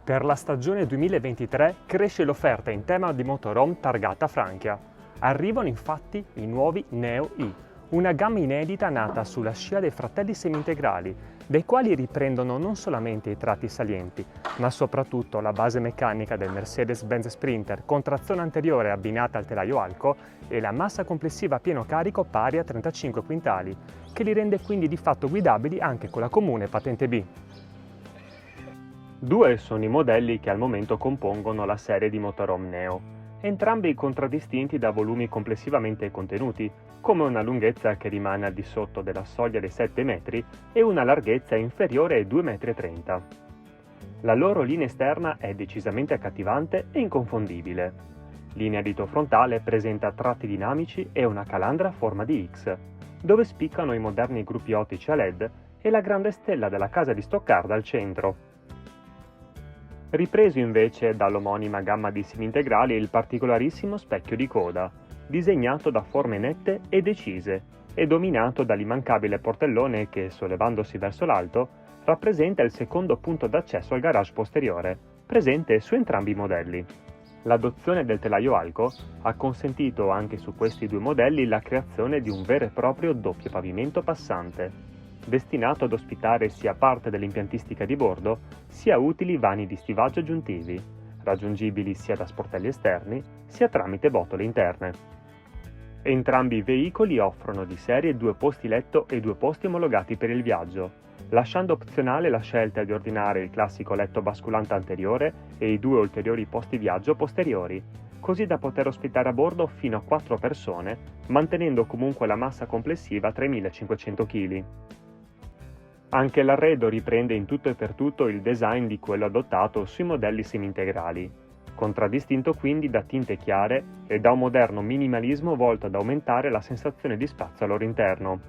Per la stagione 2023 cresce l'offerta in tema di motorhome targata Francia. Arrivano infatti i nuovi Neo i, una gamma inedita nata sulla scia dei fratelli semi-integrali, dei quali riprendono non solamente i tratti salienti, ma soprattutto la base meccanica del Mercedes-Benz Sprinter con trazione anteriore abbinata al telaio Alco e la massa complessiva a pieno carico pari a 35 quintali, che li rende quindi di fatto guidabili anche con la comune patente B. Due sono i modelli che al momento compongono la serie di motorhome Neo, entrambi contraddistinti da volumi complessivamente contenuti, come una lunghezza che rimane al di sotto della soglia dei 7 metri e una larghezza inferiore ai 2,30 m. La loro linea esterna è decisamente accattivante e inconfondibile. Linea dito frontale presenta tratti dinamici e una calandra a forma di X, dove spiccano i moderni gruppi ottici a LED e la grande stella della casa di Stoccarda al centro. Ripreso invece dall'omonima gamma di semi-integrali il particolarissimo specchio di coda, disegnato da forme nette e decise e dominato dall'immancabile portellone che, sollevandosi verso l'alto, rappresenta il secondo punto d'accesso al garage posteriore, presente su entrambi i modelli. L'adozione del telaio Alco ha consentito anche su questi due modelli la creazione di un vero e proprio doppio pavimento passante, destinato ad ospitare sia parte dell'impiantistica di bordo, sia utili vani di stivaggio aggiuntivi, raggiungibili sia da sportelli esterni, sia tramite botole interne. Entrambi i veicoli offrono di serie 2 posti letto e 2 posti omologati per il viaggio, lasciando opzionale la scelta di ordinare il classico letto basculante anteriore e i 2 ulteriori posti viaggio posteriori, così da poter ospitare a bordo fino a 4 persone, mantenendo comunque la massa complessiva a 3.500 kg. Anche l'arredo riprende in tutto e per tutto il design di quello adottato sui modelli semi-integrali, contraddistinto quindi da tinte chiare e da un moderno minimalismo volto ad aumentare la sensazione di spazio al loro interno.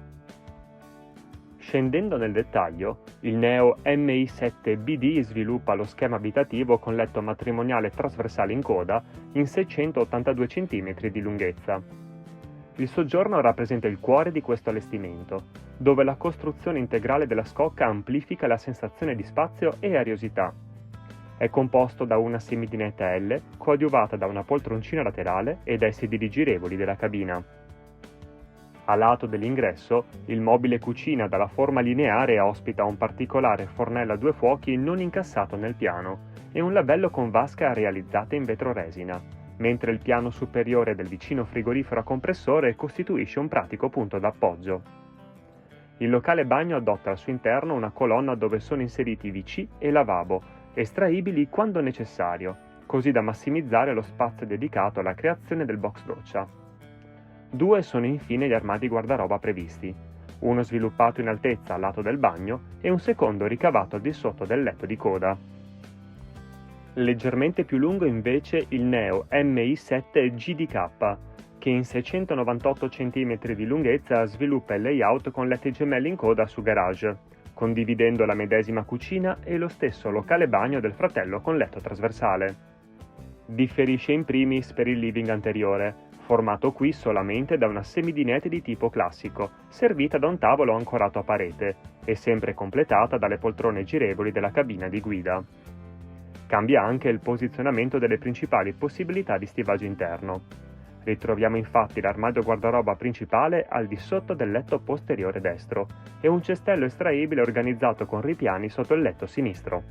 Scendendo nel dettaglio, il Neo MI7 BD sviluppa lo schema abitativo con letto matrimoniale trasversale in coda in 682 cm di lunghezza. Il soggiorno rappresenta il cuore di questo allestimento, dove la costruzione integrale della scocca amplifica la sensazione di spazio e ariosità. È composto da una semidinetta L, coadiuvata da una poltroncina laterale e dai sedili girevoli della cabina. A lato dell'ingresso, il mobile cucina dalla forma lineare ospita un particolare fornello a 2 fuochi non incassato nel piano e un labello con vasca realizzata in vetro resina, mentre il piano superiore del vicino frigorifero a compressore costituisce un pratico punto d'appoggio. Il locale bagno adotta al suo interno una colonna dove sono inseriti WC e lavabo, estraibili quando necessario, così da massimizzare lo spazio dedicato alla creazione del box doccia. 2 sono infine gli armadi guardaroba previsti, uno sviluppato in altezza al lato del bagno e un secondo ricavato al di sotto del letto di coda. Leggermente più lungo invece il Neo MI7 GDK, che in 698 cm di lunghezza sviluppa il layout con letti gemelli in coda su garage, condividendo la medesima cucina e lo stesso locale bagno del fratello con letto trasversale. Differisce in primis per il living anteriore, formato qui solamente da una semidinette di tipo classico, servita da un tavolo ancorato a parete e sempre completata dalle poltrone girevoli della cabina di guida. Cambia anche il posizionamento delle principali possibilità di stivaggio interno. Ritroviamo infatti l'armadio guardaroba principale al di sotto del letto posteriore destro e un cestello estraibile organizzato con ripiani sotto il letto sinistro.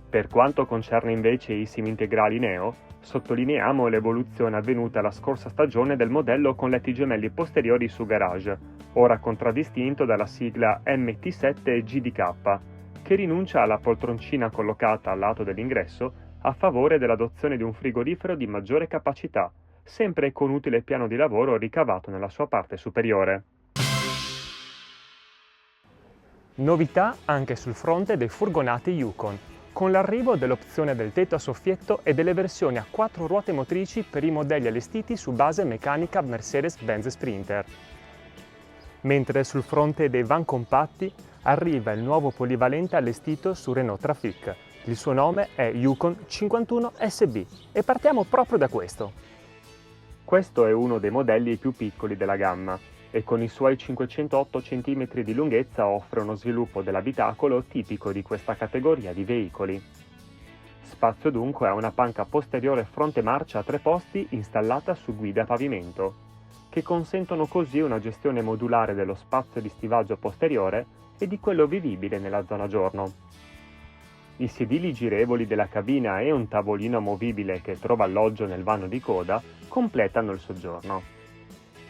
Per quanto concerne invece i semi-integrali Neo, sottolineiamo l'evoluzione avvenuta la scorsa stagione del modello con letti gemelli posteriori su garage, ora contraddistinto dalla sigla MT7 GDK, che rinuncia alla poltroncina collocata al lato dell'ingresso a favore dell'adozione di un frigorifero di maggiore capacità, sempre con utile piano di lavoro ricavato nella sua parte superiore. Novità anche sul fronte dei furgonati Yukon, con l'arrivo dell'opzione del tetto a soffietto e delle versioni a 4 ruote motrici per i modelli allestiti su base meccanica Mercedes-Benz Sprinter. Mentre sul fronte dei van compatti arriva il nuovo polivalente allestito su Renault Trafic. Il suo nome è Yukon 51 SB e partiamo proprio da questo. Questo è uno dei modelli più piccoli della gamma e con i suoi 508 cm di lunghezza offre uno sviluppo dell'abitacolo tipico di questa categoria di veicoli. spazio dunque a una panca posteriore fronte marcia a 3 posti installata su guide a pavimento, che consentono così una gestione modulare dello spazio di stivaggio posteriore e di quello vivibile nella zona giorno. I sedili girevoli della cabina e un tavolino movibile che trova alloggio nel vano di coda completano il soggiorno.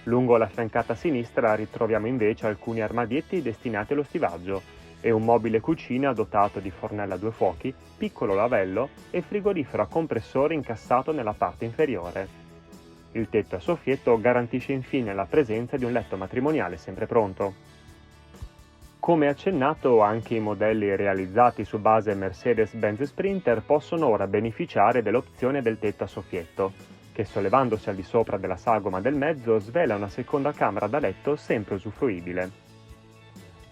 Lungo la fiancata sinistra ritroviamo invece alcuni armadietti destinati allo stivaggio e un mobile cucina dotato di fornella a 2 fuochi, piccolo lavello e frigorifero a compressore incassato nella parte inferiore. Il tetto a soffietto garantisce infine la presenza di un letto matrimoniale sempre pronto. Come accennato, anche i modelli realizzati su base Mercedes-Benz Sprinter possono ora beneficiare dell'opzione del tetto a soffietto, che sollevandosi al di sopra della sagoma del mezzo svela una seconda camera da letto sempre usufruibile.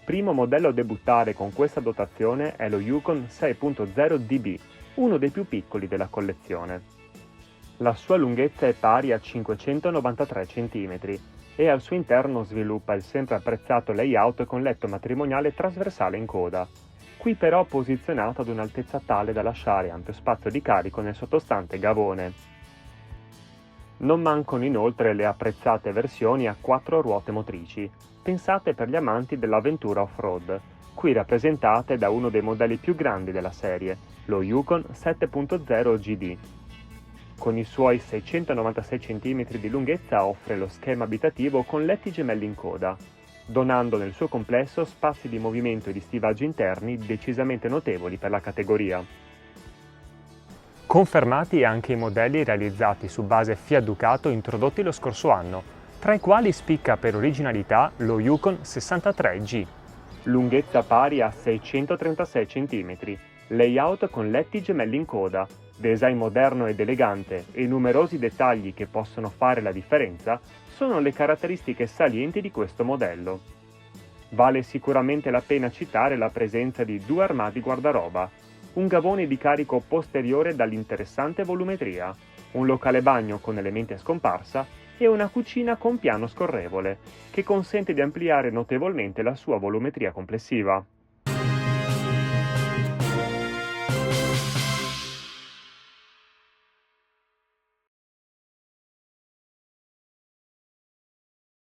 Primo modello a debuttare con questa dotazione è lo Yukon 6.0 DB, uno dei più piccoli della collezione. La sua lunghezza è pari a 593 cm e al suo interno sviluppa il sempre apprezzato layout con letto matrimoniale trasversale in coda, qui però posizionato ad un'altezza tale da lasciare ampio spazio di carico nel sottostante gavone. Non mancano inoltre le apprezzate versioni a 4 ruote motrici, pensate per gli amanti dell'avventura off-road, qui rappresentate da uno dei modelli più grandi della serie, lo Yukon 7.0 GD. Con i suoi 696 cm di lunghezza offre lo schema abitativo con letti gemelli in coda, donando nel suo complesso spazi di movimento e di stivaggio interni decisamente notevoli per la categoria. Confermati anche i modelli realizzati su base Fiat Ducato introdotti lo scorso anno, tra i quali spicca per originalità lo Yukon 63G. Lunghezza pari a 636 cm, layout con letti gemelli in coda, design moderno ed elegante e numerosi dettagli che possono fare la differenza sono le caratteristiche salienti di questo modello. Vale sicuramente la pena citare la presenza di 2 armadi guardaroba, un gavone di carico posteriore dall'interessante volumetria, un locale bagno con elementi a scomparsa e una cucina con piano scorrevole, che consente di ampliare notevolmente la sua volumetria complessiva.